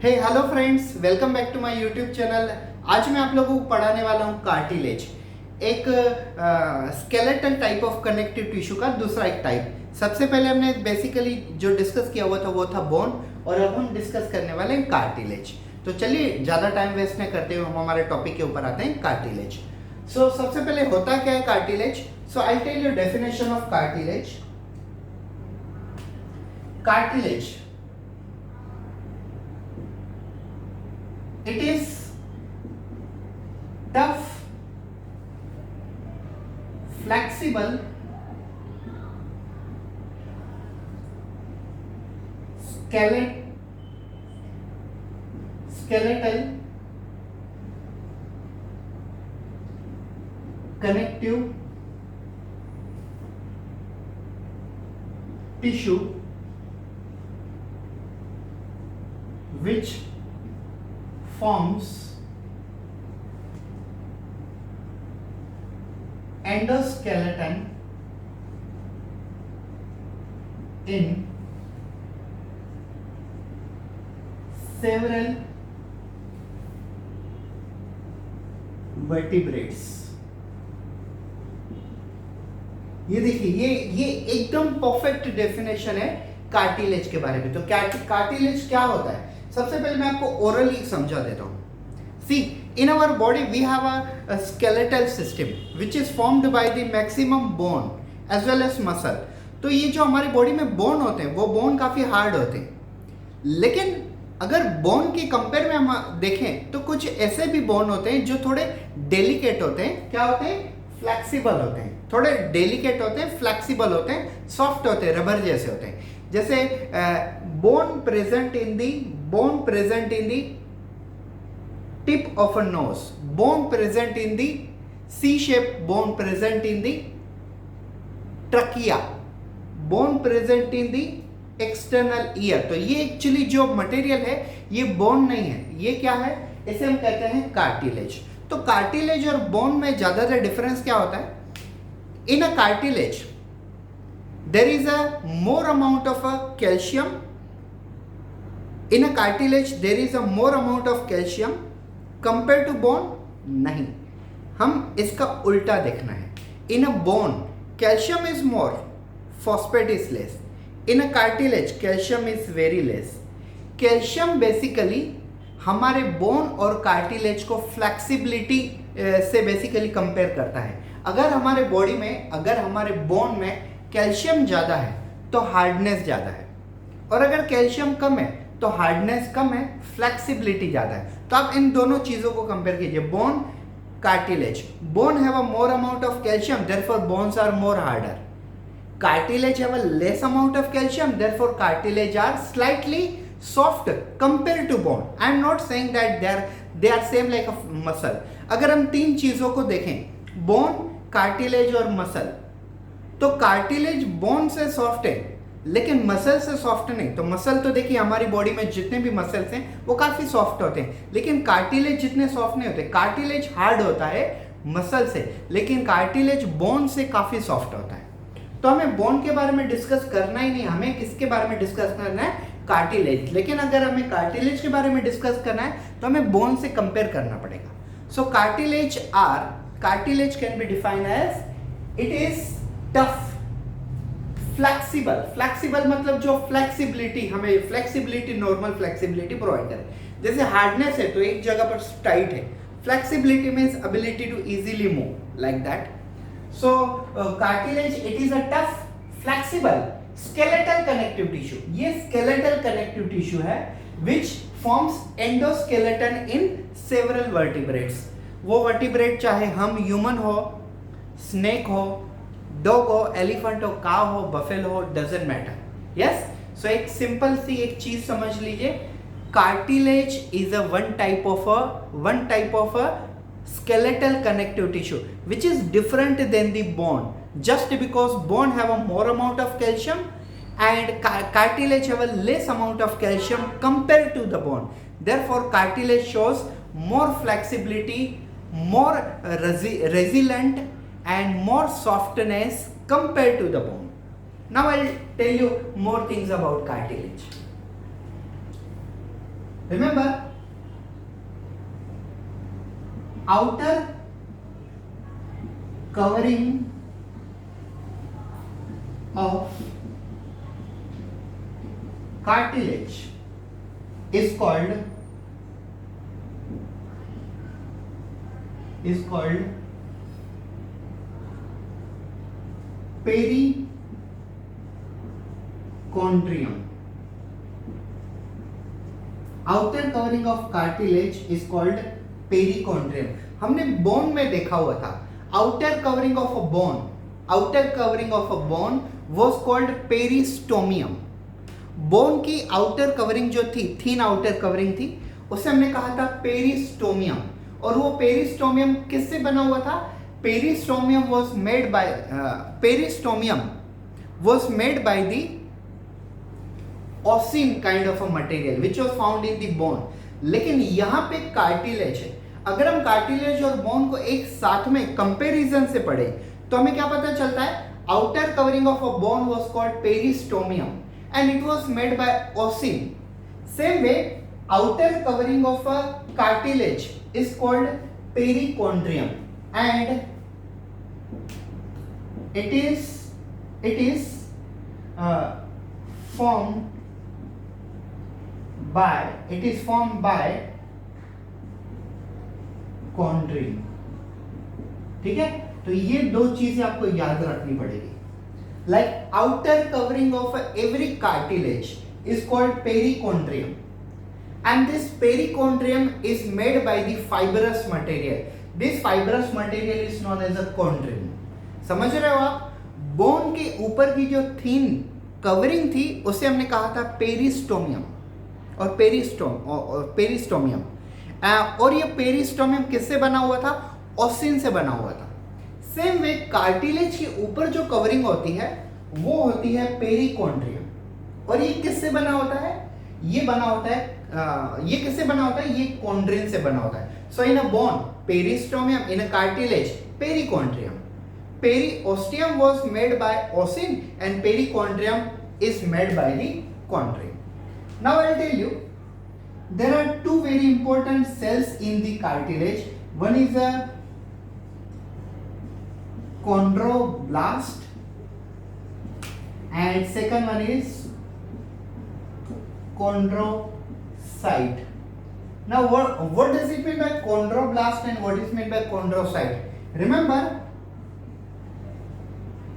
Hey hello friends, welcome back to my YouTube channel. आज मैं आप लोगों को पढ़ाने वाला हूँ कार्टिलेज, एक skeletal type of connective tissue का दूसरा एक टाइप। सबसे पहले हमने बेसिकली जो डिस्कस किया हुआ था वो था बोन, और अब हम डिस्कस करने वाले हैं कार्टिलेज। तो चलिए ज़्यादा टाइम वेस्ट नहीं करते हुए हम हमारे टॉपिक के ऊपर आते हैं, कार्टिलेज। सो सबसे पहले होता क्या है cartilage? So I tell you definition of cartilage. Cartilage, it is tough, flexible, skeletal connective tissue which forms endoskeleton in several vertebrates। ये देखिए, ये एकदम परफेक्ट डेफिनेशन है कार्टिलेज के बारे में। तो कार्टिलेज क्या होता है? सबसे पहले मैं आपको ओरली समझा देता हूँ। See, in our body we have a skeletal system which is formed by the maximum bone as well as muscle. तो ये जो हमारी बॉडी में बोन होते हैं वो बोन काफ़ी हार्ड होते हैं, लेकिन अगर बोन के कंपेयर में हम देखें तो कुछ ऐसे भी बोन होते हैं जो थोड़े डेलिकेट होते हैं। क्या होते हैं? फ्लेक्सिबल होते हैं। थोड़े डेलिकेट होते हैं, फ्लेक्सिबल होते हैं, सॉफ्ट होते हैं, रबर जैसे होते हैं। जैसे bone present in the tip of a nose, bone present in the C shape, bone present in the trachea, bone present in the external ear. तो ये एक्चुअली जो मटेरियल है ये बोन नहीं है, ये क्या है? इसे हम कहते हैं कार्टिलेज। तो कार्टिलेज और बोन में ज्यादातर डिफरेंस क्या होता है? इन a cartilage there is a more amount of a calcium. In a cartilage there is a more amount of calcium compared to bone. नहीं, हम इसका उल्टा देखना है। In a bone calcium is more, phosphate is less. In a cartilage calcium is very less. Calcium basically हमारे bone और cartilage को flexibility से बेसिकली कंपेयर करता है। अगर हमारे बॉडी में, अगर हमारे बोन में कैल्शियम ज़्यादा है तो हार्डनेस ज़्यादा है, और अगर कैल्शियम कम है तो हार्डनेस कम है, फ्लेक्सिबिलिटी ज़्यादा है। तो आप इन दोनों चीज़ों को कंपेयर कीजिए, bone, cartilage. Bone have a more amount of calcium, therefore bones are more harder. Cartilage have a less amount of calcium, therefore cartilage are slightly soft compare to bone. I am not saying that they are same like a muscle. अगर हम तीन चीज़ों को देखें, bone, cartilage और muscle, तो cartilage bone से soft है लेकिन मसल से सॉफ्ट नहीं। तो मसल तो देखिए हमारी बॉडी में जितने भी मसल्स हैं वो काफ़ी सॉफ्ट होते हैं, लेकिन कार्टिलेज जितने सॉफ्ट नहीं होते। कार्टिलेज हार्ड होता है मसल से, लेकिन कार्टिलेज बोन से काफ़ी सॉफ्ट होता है। तो हमें बोन के बारे में डिस्कस करना ही नहीं, हमें किसके बारे में डिस्कस करना है? कार्टिलेज। लेकिन अगर हमें कार्टिलेज के बारे में डिस्कस करना है तो हमें बोन से कंपेयर करना पड़ेगा। So cartilage can be defined as it is tough, flexible मतलब जो फ्लेक्सिबिलिटी, हमें फ्लेक्सिबिलिटी, नॉर्मल फ्लेक्सिबिलिटी प्रोवाइड करे। जैसे हार्डनेस है तो एक जगह पर टाइट है, flexibility means ability to easily move, like that. So cartilage it is a tough, flexible, skeletal connective tissue. ये स्केलेटल कनेक्टिव टिश्यू है which forms endoskeleton in several vertebrates. वो वर्टिब्रेट चाहे हम ह्यूमन हो, स्नेक हो, dog हो, elephant हो, काव हो, बफेलो हो, डजंट मैटर। यस, सो एक सिंपल सी एक चीज समझ लीजिए, cartilage is a one type of a skeletal connective tissue which is different than the bone, just because bone have a more amount of calcium and cartilage have a less amount of calcium compared to the bone. Therefore cartilage shows more flexibility, more resilient and more softness compared to the bone. Now I'll tell you more things about cartilage. Remember, outer covering of cartilage is called perichondrium. Outer covering of cartilage is called perichondrium. हमने bone में देखा हुआ था outer covering of a bone was called peristomium. Bone की outer covering जो थी, thin outer covering थी, उसे हमने कहा था पेरिस्टोमियम. और वो पेरिस्टोमियम किससे बना हुआ था? Periosteum was made by the ossein kind of a material which was found in the bone. लेकिन यहां पे कार्टिलेज है. अगर हम कार्टिलेज और बोन को एक साथ में कंपैरिजन से पढ़े तो हमें क्या पता चलता है? Outer covering of a bone was called peristomium and it was made by osin. Same way, outer covering of a cartilage is called perichondrium, and it is formed by chondrin. ठीक है, तो ये दो चीजें आपको याद रखनी पड़ेगी. Like outer covering of every cartilage is called perichondrium, and this perichondrium is made by the fibrous material. This fibrous material is known as a chondrin. समझ रहे हो आप? बोन के ऊपर की जो थिन कवरिंग थी उसे हमने कहा था पेरिस्टोमियम और पेरिस्टोमियम. और ये पेरिस्टोमियम किससे बना हुआ था? ओसिन से बना हुआ था. सेम वे कार्टिलेज के ऊपर जो कवरिंग होती है वो होती है पेरिकॉन्ड्रियम. और ये किससे बना होता है? ये किससे बना होता है? ये कॉन्ड्रिन से बना होता है. So in a bone periosteum, in a cartilage perichondrium. Periosteum was made by osin and perichondrium is made by the chondrin. Now I'll tell you, there are two very important cells in the cartilage. One is a chondroblast and second one is chondrocyte. Now what does it mean by chondroblast and what is meant by chondrocyte? Remember,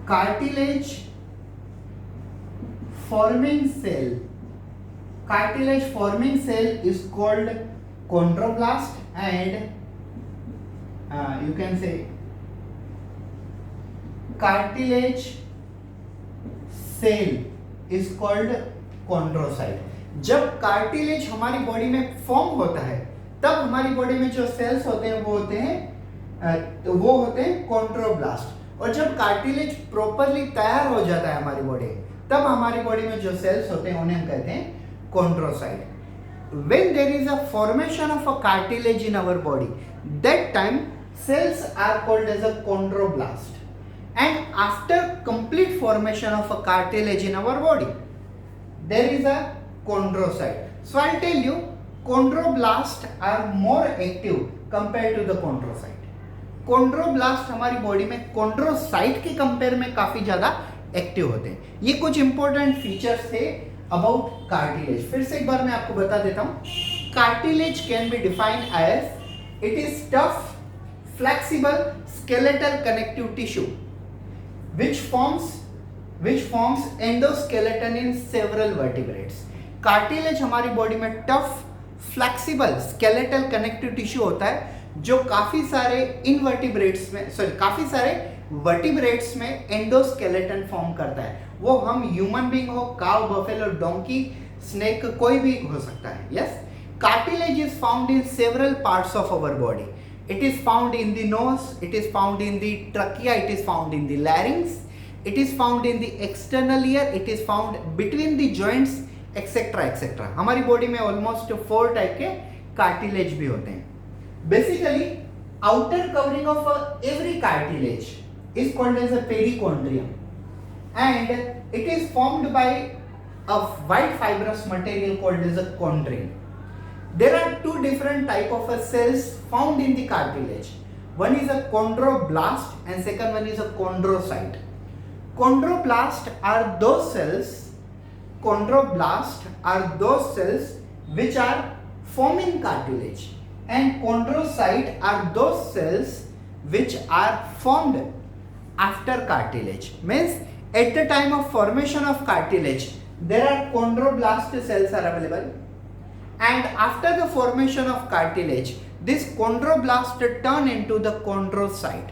cartilage forming cell is called chondroblast, and you can say cartilage cell is called chondrocyte. जब cartilage हमारी body में form होता है तब हमारी body में जो sales होते हैं वो होते हैं कॉन्ड्रोब्लास्ट. और जब कार्टिलेज प्रॉपरली तैयार हो जाता है हमारी बॉडी, तब हमारी बॉडी में जो सेल्स होते हैं उन्हें हम कहते हैं chondrocyte. When there is a formation of a cartilage in our body, that time cells are called as a chondroblast. And after complete formation of a cartilage in our body, there is a chondrocyte. So I'll tell you, chondroblasts are more active compared to the chondrocyte. Chondroblast हमारी body में chondrocyte के compare में काफी ज्यादा active होते हैं. ये कुछ इंपॉर्टेंट फीचर्स थे अबाउट कार्टिलेज. फिर से एक बार मैं आपको बता देता हूं. Cartilage can be defined as it is tough flexible skeletal connective tissue which forms endoskeleton in several vertebrates. Cartilage हमारी बॉडी में tough flexible skeletal connective tissue होता है जो काफी सारे वर्टिब्रेट्स में एंडोस्केलेटन फॉर्म करता है. वो हम ह्यूमन बीइंग हो, काउ, बफेलो, डोंकी, स्नेक, कोई भी हो सकता है. Yes, cartilage is found in several parts of our body. It is found in the nose, it is found in the trachea, it is found in the larynx, it is found in the external ear, it is found between the joints, etc. etc. हमारी body में almost 4 type के cartilage भी होते हैं. Basically outer covering of every cartilage is called as a perichondrium, and it is formed by a white fibrous material called as a chondrin. There are two different type of cells found in the cartilage. One is a chondroblast and second one is a chondrocyte. Chondroblast are those cells which are forming cartilage, and chondrocyte are those cells which are formed after cartilage. Means at the time of formation of cartilage there are chondroblast cells are available, and after the formation of cartilage this chondroblast turn into the chondrocyte.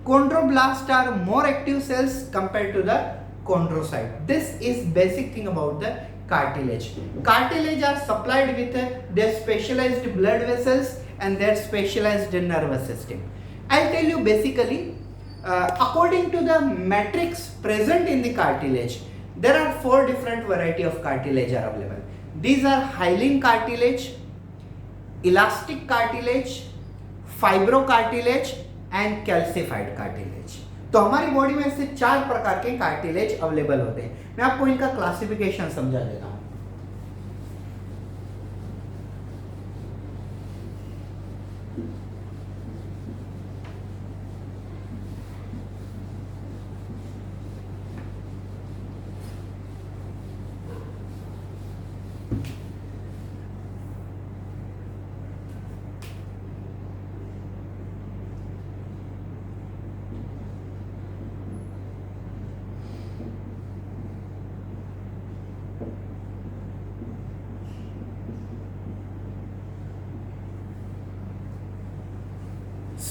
Chondroblasts are more active cells compared to the chondrocyte. This is basic thing about the cartilage. Cartilage are supplied with their specialized blood vessels and their specialized nervous system. I'll tell you basically according to the matrix present in the cartilage, there are 4 different variety of cartilage are available. These are hyaline cartilage, elastic cartilage, fibrocartilage and calcified cartilage. तो हमारी body में से 4 प्रकार के cartilage available होते हैं. मैं आपको इनका क्लासिफिकेशन समझा देता हूं.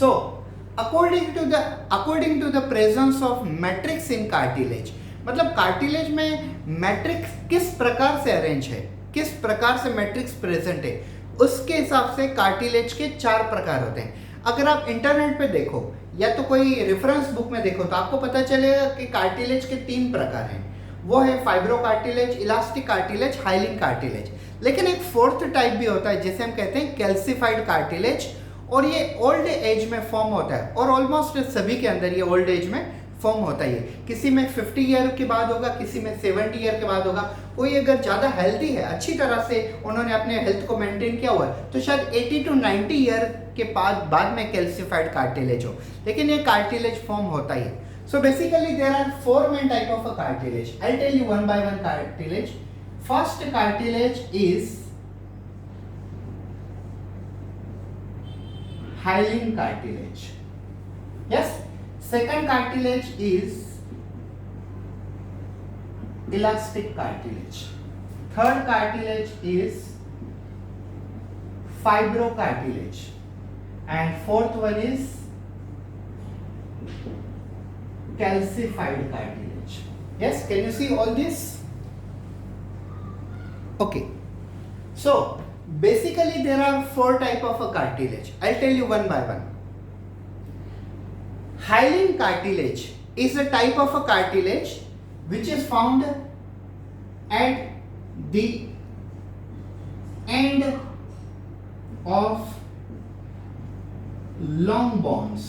So, according to the presence of matrix in cartilage, मतलब कार्टिलेज में मैट्रिक्स किस प्रकार से अरेंज है, किस प्रकार से मैट्रिक्स प्रेजेंट है, उसके हिसाब से कार्टिलेज के 4 प्रकार होते हैं. अगर आप इंटरनेट पे देखो या तो कोई रेफरेंस बुक में देखो तो आपको पता चलेगा कि कार्टिलेज के 3 प्रकार हैं. वो है fibro cartilage, elastic cartilage, hyaline cartilage. लेकिन एक 4th टाइप भी होता है जिसे हम कहते हैं कैल्सिफाइड कार्टिलेज, और ये ओल्ड एज में फॉर्म होता है, और ऑलमोस्ट सभी के अंदर ये ओल्ड एज में फॉर्म होता है. किसी में 50 ईयर के बाद होगा, किसी में 70 ईयर के बाद होगा. कोई अगर ज़्यादा हेल्दी है, अच्छी तरह से उन्होंने अपने हेल्थ को मेंटेन किया हुआ है, तो शायद 80 to 90 ईयर के बाद में कैल्सिफाइड कार्टिलेज हो, लेकिन ये कार्टिलेज फॉर्म होता ही है. So basically there are 4 main type of a cartilage. I tell you one by one cartilage. First cartilage is hyaline cartilage. Yes. Second cartilage is elastic cartilage. Third cartilage is fibrocartilage, and 4th one is calcified cartilage. Yes, can you see all this? Okay. So basically there are 4 type of a cartilage. I'll tell you one by one. Hyaline cartilage is a type of a cartilage which is found at the end of long bones.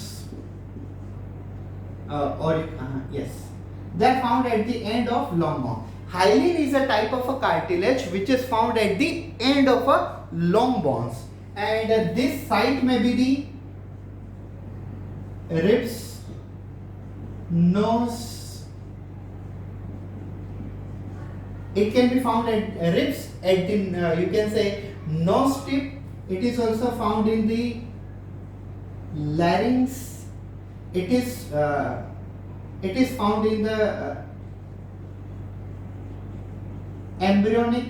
Yes, they are found at the end of long bone. Hyaline is a type of a cartilage which is found at the end of a long bones, and this site may be the ribs, nose. It can be found at ribs, at the you can say nose tip. It is also found in the larynx. It is found in the embryonic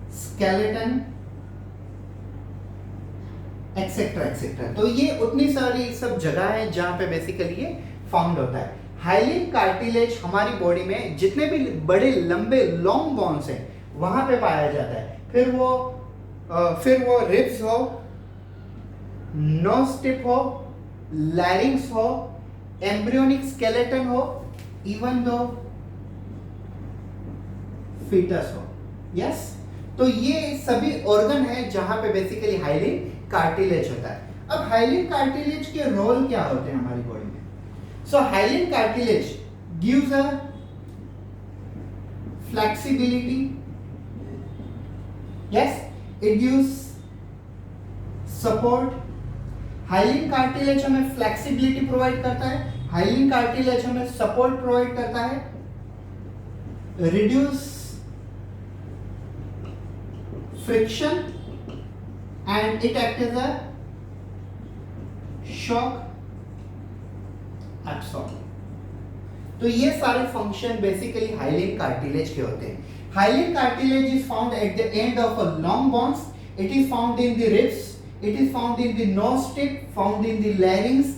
skeleton, etcetera etcetera. तो ये उतनी सारी सब जगह है जहां पे basically ये फाउंड होता है. हाइलिन कार्टिलेज हमारी बॉडी में जितने भी बड़े लंबे लॉन्ग बोन्स हैं वहां पे पाया जाता है. फिर वो रिब्स हो, नोज टिप हो, लैरिंग्स हो, एम्ब्रियोनिक स्केलेटन हो, इवन दो फीटस हो. यस, तो ये सभी ऑर्गन है जहां पे बेसिकली हाइलिन कार्टिलेज होता है. अब हाइलिन कार्टिलेज के रोल क्या होते हैं हमारी बॉडी में? So hyaline cartilage gives a flexibility. Yes, it gives support. Hyaline cartilage हमें फ्लेक्सिबिलिटी प्रोवाइड करता है, हाइलिन कार्टिलेज हमें सपोर्ट प्रोवाइड करता है, reduce friction and it act as a shock absorber. तो ये सारे फंक्शन बेसिकली हाइलिन कार्टिलेज के होते हैं। Hyaline cartilage is found at the end of a long bones, it is found in the ribs, it is found in the nose tip, found in the larynx,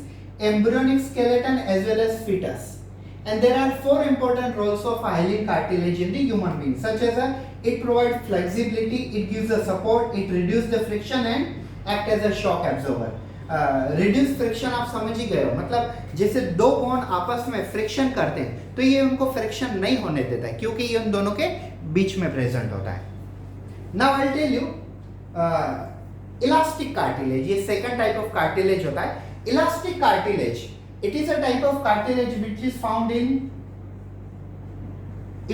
embryonic skeleton as well as fetus. And there are four important roles of hyaline cartilage in the human being, such as it provides flexibility, it gives a support, it reduces the friction and act as a shock absorber. Reduce friction आप समझ ही गए हो, मतलब जैसे दो bone आपस में friction करते हैं तो ये उनको फ्रिक्शन नहीं होने देता है क्योंकि ये उन दोनों के बीच में प्रेजेंट होता है। Now I'll tell you elastic cartilage, ये सेकंड टाइप ऑफ कार्टिलेज होता है। Elastic cartilage, it is a type of cartilage which is found in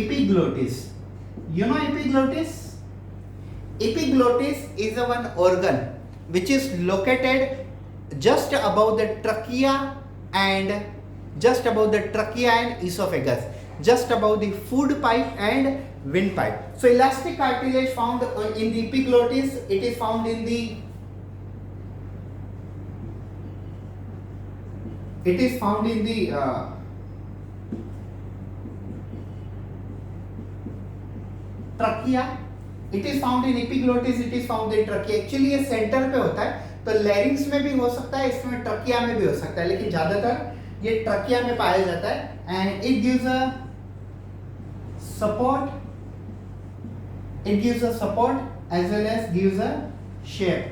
epiglottis. You know epiglottis? Epiglottis is a one organ which is located just above the trachea and esophagus, just above the food pipe and windpipe. So elastic cartilage found in the epiglottis, it is found in the trachea, it is found in epiglottis, it is found in trachea. Actually ये centre पे होता है तो larynx में भी हो सकता है, इसमें ट्रकिया में भी हो सकता है, लेकिन ज्यादातर ये ट्रकिया में पाया जाता है। And it gives a support, it gives a support as well as gives a shape.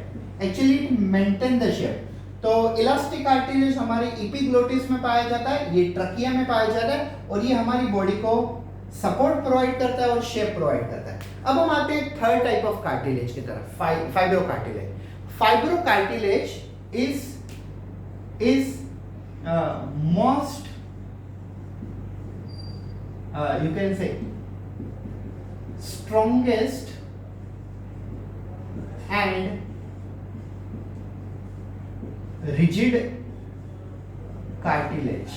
Actually it maintain the shape. तो इलास्टिक कार्टिलेज हमारे एपिग्लोटिस में पाया जाता है, ये ट्रकिया में पाया जाता है और ये हमारी बॉडी को सपोर्ट प्रोवाइड करता है और शेप प्रोवाइड करता है। अब हम आते हैं थर्ड टाइप ऑफ कार्टिलेज की तरफ, fibro cartilage. Fibro cartilage is most you can say strongest and rigid cartilage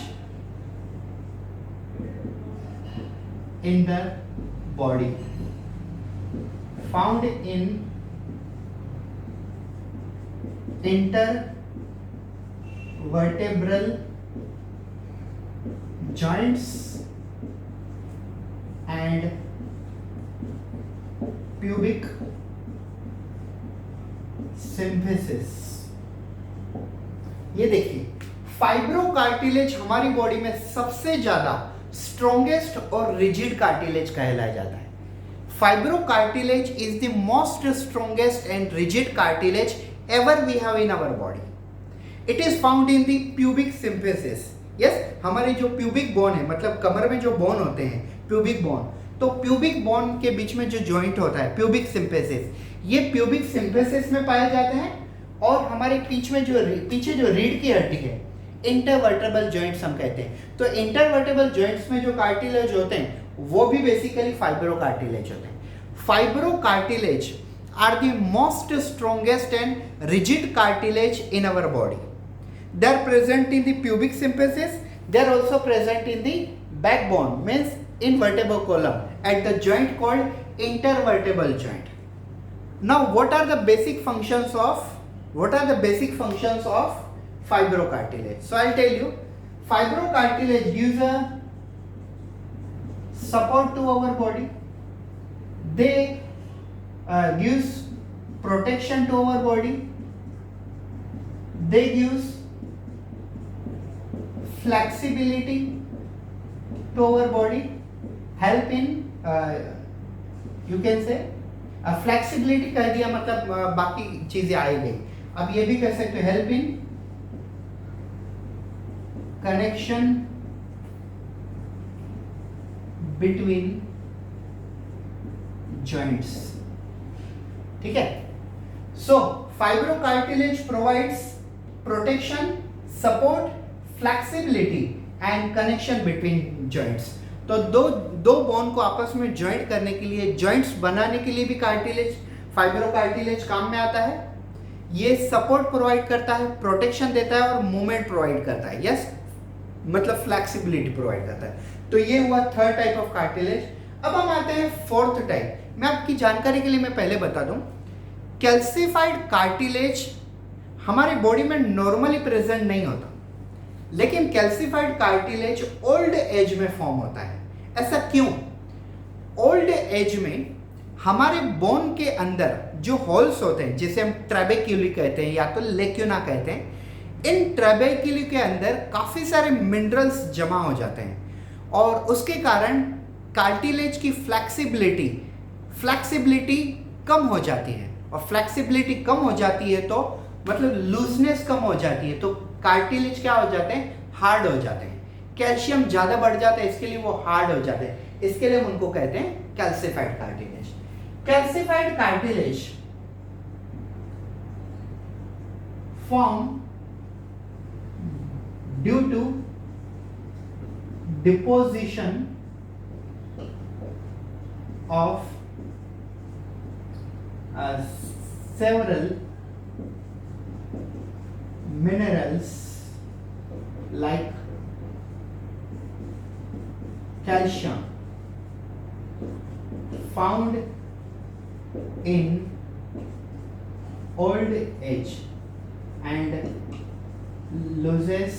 in the body, found in intervertebral joints and pubic symphysis। ये देखिए फाइब्रो कार्टिलेज हमारी बॉडी में सबसे ज्यादा स्ट्रॉन्गेस्ट और rigid cartilage कहलाया जाता है। Fibrocartilage is the most strongest and rigid cartilage ever we have in our body. It is found in the pubic symphysis. Yes, हमारे जो प्यूबिक बोन है, मतलब कमर में जो बोन होते हैं प्यूबिक बोन, तो प्यूबिक बोन के बीच में जो जॉइंट होता है प्यूबिक सिम्फिसिस, ये प्यूबिक सिम्फिसिस में पाए जाते हैं। और हमारे पीछे जो रीढ़ की हड्डी है, इंटरवर्टेबल जॉइंट्स हम कहते हैं। तो इंटरवर्टेबल जॉइंट्स में जो कार्टिलेज होते हैं वो भी बेसिकली फाइब्रो कार्टिलेज होते हैं। Fibrocartilage are the most strongest and rigid cartilage in our body. They are present in the pubic symphysis, they are also present in the backbone, means in vertebral column at the joint called intervertebral joint. Now what are the basic functions of fibrocartilage? So I'll tell you, fibrocartilage gives a support to our body, they gives protection to our body, they gives flexibility to our body, help in you can say flexibility कह दिया, मतलब बाकी चीजें आई गई। अब ये भी कह सकते हो help in connection between joints. ठीक है, so fibrocartilage provides protection, support, flexibility and connection between joints. तो दो बोन को आपस में ज्वाइंट करने के लिए, जॉइंट्स बनाने के लिए भी कार्टिलेज फाइब्रोकार्टिलेज काम में आता है, ये सपोर्ट प्रोवाइड करता है, प्रोटेक्शन देता है और मूवमेंट प्रोवाइड करता है। यस, मतलब फ्लेक्सिबिलिटी प्रोवाइड करता है। तो ये हुआ थर्ड टाइप ऑफ कार्टिलेज। अब हम आते हैं फोर्थ टाइप। मैं आपकी जानकारी के लिए मैं पहले बता दूं, कैल्सिफाइड कार्टिलेज हमारे बॉडी में नॉर्मली प्रेजेंट नहीं होता, लेकिन कैल्सिफाइड कार्टिलेज ओल्ड एज में फॉर्म होता है। ऐसा क्यों? ओल्ड एज में हमारे बोन के अंदर जो होल्स होते हैं, जिसे हम ट्रेबेक्यूली कहते हैं या तो लेक्यूना कहते हैं, इन ट्रेबेक्यूली के अंदर काफी सारे मिनरल्स जमा हो जाते हैं और उसके कारण कार्टिलेज की फ्लेक्सिबिलिटी कम हो जाती है। और फ्लेक्सिबिलिटी कम हो जाती है तो मतलब लूजनेस कम हो जाती है, तो कार्टिलेज क्या हो जाते हैं? हार्ड हो जाते हैं। कैल्शियम ज्यादा बढ़ जाता है, इसके लिए वो हार्ड हो जाते हैं, इसके लिए हम उनको कहते हैं calcified cartilage. Calcified cartilage form due to deposition of several minerals like calcium found in old age and loses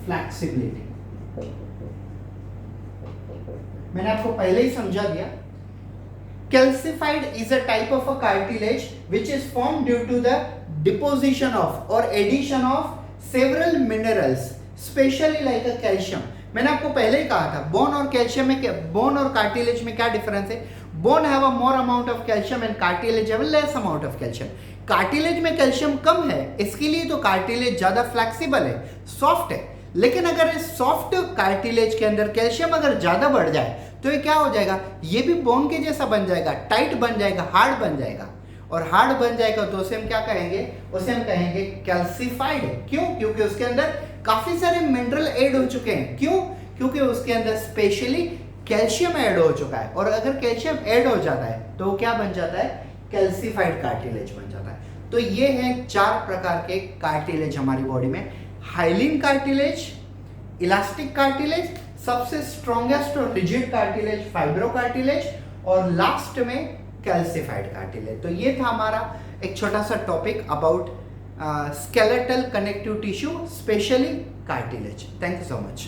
flexibility। मैंने आपको पहले ही समझा दिया, calcified is a type of a cartilage which is form due to the deposition of और addition of several minerals specially like a calcium. मैंने आपको पहले ही कहा था बोन और कैल्शियम में, बोन और कार्टिलेज में क्या डिफरेंस है? Bone have a more amount of calcium and cartilage have a less amount of calcium. Cartilage में कैल्शियम कम है, इसके लिए तो कार्टिलेज ज्यादा फ्लेक्सिबल है, सॉफ्ट है। लेकिन अगर इस सॉफ्ट कार्टिलेज के अंदर कैल्शियम अगर ज्यादा बढ़ जाए तो ये क्या हो जाएगा? ये भी बोन के जैसा बन जाएगा, टाइट बन जाएगा, हार्ड बन जाएगा। और हार्ड बन जाएगा तो उसे हम क्या कहेंगे? उसे हम कहेंगे कैल्सिफाइड। क्यों? क्योंकि उसके अंदर काफी सारे मिनरल ऐड हो चुके हैं। क्यों? क्योंकि उसके अंदर स्पेशली कैल्शियम ऐड हो चुका है। और अगर कैल्शियम ऐड हो जाता है तो क्या बन जाता है? कैल्सिफाइड कार्टिलेज बन जाता है। तो ये हैं 4 प्रकार के कार्टिलेज हमारी बॉडी में। हाइलिन कार्टिलेज, इलास्टिक कार्टिलेज, सबसे स्ट्रॉन्गेस्ट और रिजिड कार्टिलेज फाइब्रो कार्टिलेज, और लास्ट में कैल्सिफाइड कार्टिलेज। तो ये था हमारा एक छोटा सा topic about skeletal connective tissue, specially cartilage. Thank you so much.